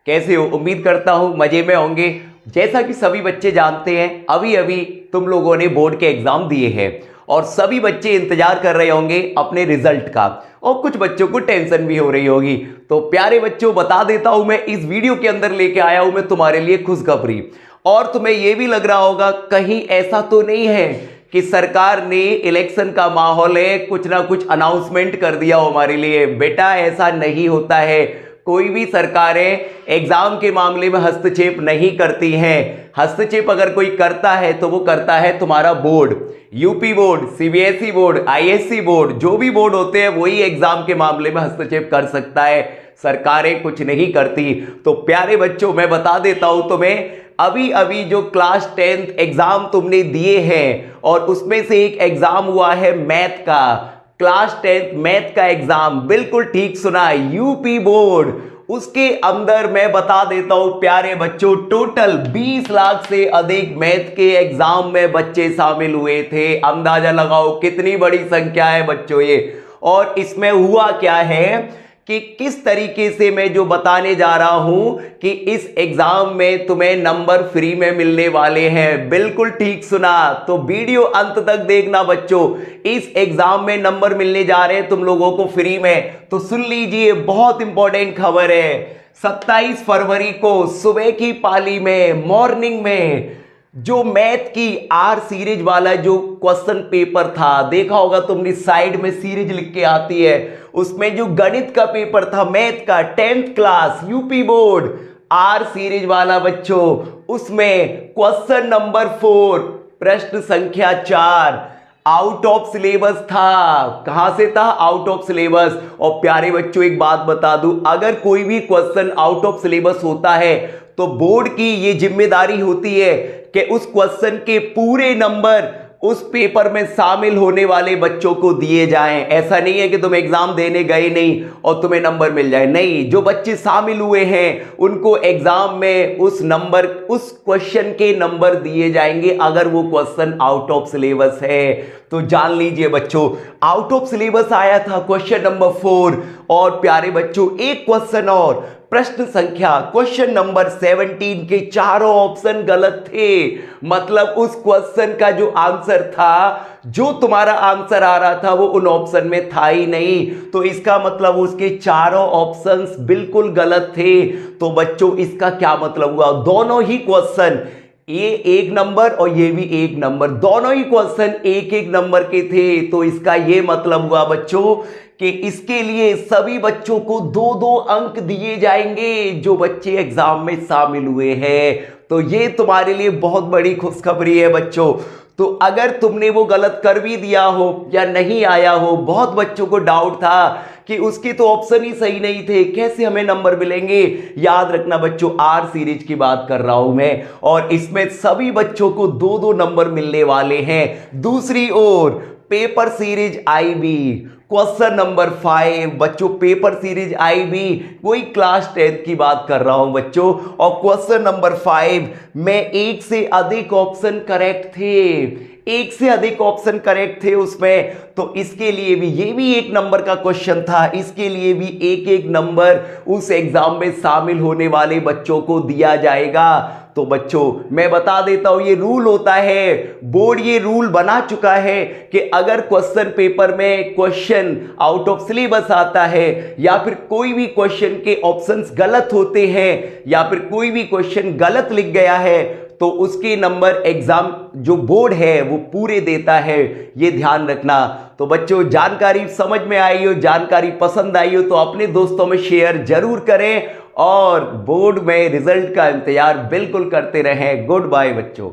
कैसे हो? उम्मीद करता हूँ मजे में होंगे। जैसा कि सभी बच्चे जानते हैं, अभी अभी तुम लोगों ने बोर्ड के एग्जाम दिए हैं और सभी बच्चे इंतजार कर रहे होंगे अपने रिजल्ट का, और कुछ बच्चों को टेंशन भी हो रही होगी। तो प्यारे बच्चों, बता देता हूं, मैं इस वीडियो के अंदर लेके आया हूं मैं तुम्हारे लिए खुशखबरी। और तुम्हें यह भी लग रहा होगा कहीं ऐसा तो नहीं है कि सरकार ने इलेक्शन का माहौल है, कुछ ना कुछ अनाउंसमेंट कर दिया हो हमारे लिए। बेटा, ऐसा नहीं होता है। कोई भी सरकारें एग्जाम के मामले में हस्तक्षेप नहीं करती हैं। हस्तक्षेप अगर कोई करता है तो वो करता है तुम्हारा board, UP board, CBSE board, ISC board, जो भी बोर्ड होते हैं वही एग्जाम के मामले में हस्तक्षेप कर सकता है। सरकारें कुछ नहीं करती। तो प्यारे बच्चों, मैं बता देता हूं तुम्हें, अभी अभी जो क्लास 10th एग्जाम तुमने दिए हैं और उसमें से एक एग्जाम हुआ है मैथ का, क्लास 10th मैथ का एग्जाम, बिल्कुल ठीक सुना, यूपी बोर्ड। उसके अंदर मैं बता देता हूं प्यारे बच्चों, टोटल 20 लाख से अधिक मैथ के एग्जाम में बच्चे शामिल हुए थे। अंदाजा लगाओ कितनी बड़ी संख्या है बच्चों ये। और इसमें हुआ क्या है कि किस तरीके से मैं जो बताने जा रहा हूं कि इस एग्जाम में तुम्हें नंबर फ्री में मिलने वाले हैं। बिल्कुल ठीक सुना, तो वीडियो अंत तक देखना बच्चों। इस एग्जाम में नंबर मिलने जा रहे हैं तुम लोगों को फ्री में। तो सुन लीजिए, बहुत इंपॉर्टेंट खबर है। 27 फरवरी को सुबह की पाली में, मॉर्निंग में, जो मैथ की आर सीरीज वाला जो क्वेश्चन पेपर था, देखा होगा तुमने, साइड में सीरीज लिख के आती है, उसमें जो गणित का पेपर था मैथ का, 10th class UP board R series वाला बच्चों, उसमें क्वेश्चन नंबर 4 प्रश्न संख्या 4 आउट ऑफ सिलेबस था। कहां से था? Out of syllabus. और प्यारे बच्चों, एक बात बता दूं, अगर कोई भी क्वेश्चन आउट ऑफ सिलेबस होता है तो बोर्ड की ये जिम्मेदारी होती है कि उस क्वेश्चन के पूरे नंबर उस पेपर में शामिल होने वाले बच्चों को दिए जाएं। ऐसा नहीं है कि तुम एग्जाम देने गए नहीं और तुम्हें नंबर मिल जाए, नहीं, जो बच्चे शामिल हुए हैं उनको एग्जाम में उस नंबर, उस क्वेश्चन के नंबर दिए जाएंगे अगर वो क्वेश्चन आउट ऑफ सिलेबस है। तो जान लीजिए बच्चों, आउट ऑफ सिलेबस आया था क्वेश्चन नंबर 4। और प्यारे बच्चों, एक क्वेश्चन और, प्रश्न संख्या क्वेश्चन नंबर 17 के चारों ऑप्शन गलत थे। मतलब उस क्वेश्चन का जो आंसर था, जो तुम्हारा आंसर आ रहा था, वो उन ऑप्शन में था ही नहीं। तो इसका मतलब उसके चारों ऑप्शंस बिल्कुल गलत थे। तो बच्चों, इसका क्या मतलब हुआ? दोनों ही क्वेश्चन, ये 1 नंबर और ये भी 1 नंबर, दोनों ही क्वेश्चन 1-1 नंबर के थे। तो इसका ये मतलब हुआ बच्चों कि इसके लिए सभी बच्चों को 2-2 अंक दिए जाएंगे जो बच्चे एग्जाम में शामिल हुए हैं। तो ये तुम्हारे लिए बहुत बड़ी खुशखबरी है बच्चों। तो अगर तुमने वो गलत कर भी दिया हो या नहीं आया हो, बहुत बच्चों को डाउट था कि उसके तो ऑप्शन ही सही नहीं थे, कैसे हमें नंबर मिलेंगे। याद रखना बच्चों, आर सीरीज की बात कर रहा हूं मैं, और इसमें सभी बच्चों को 2-2 नंबर मिलने वाले हैं। दूसरी ओर paper series IB question number 5 बच्चों, पेपर सीरीज आईबी, वही क्लास 10th की बात कर रहा हूं बच्चों। और क्वेश्चन नंबर 5 में 1 से अधिक ऑप्शन करेक्ट थे, 1 से अधिक ऑप्शन करेक्ट थे उसमें। तो इसके लिए भी, ये भी 1 नंबर का क्वेश्चन था, इसके लिए भी 1-1 नंबर उस एग्जाम में शामिल होने वाले बच्चों को दिया जाएगा। तो बच्चों, मैं बता देता हूं, ये रूल होता है, बोर्ड ये रूल बना चुका है कि अगर क्वेश्चन पेपर में क्वेश्चन आउट ऑफ सिलेबस आता है, या फिर कोई भी क्वेश्चन के ऑप्शंस गलत होते हैं, या फिर कोई भी क्वेश्चन गलत लिख गया है, तो उसके नंबर एग्जाम जो बोर्ड है वो पूरे देता है। ये ध्यान रखना। तो बच्चों, जानकारी समझ में आई हो, जानकारी पसंद आई हो तो अपने दोस्तों में शेयर जरूर करें और बोर्ड में रिजल्ट का इंतजार बिल्कुल करते रहें। गुड बाय बच्चों।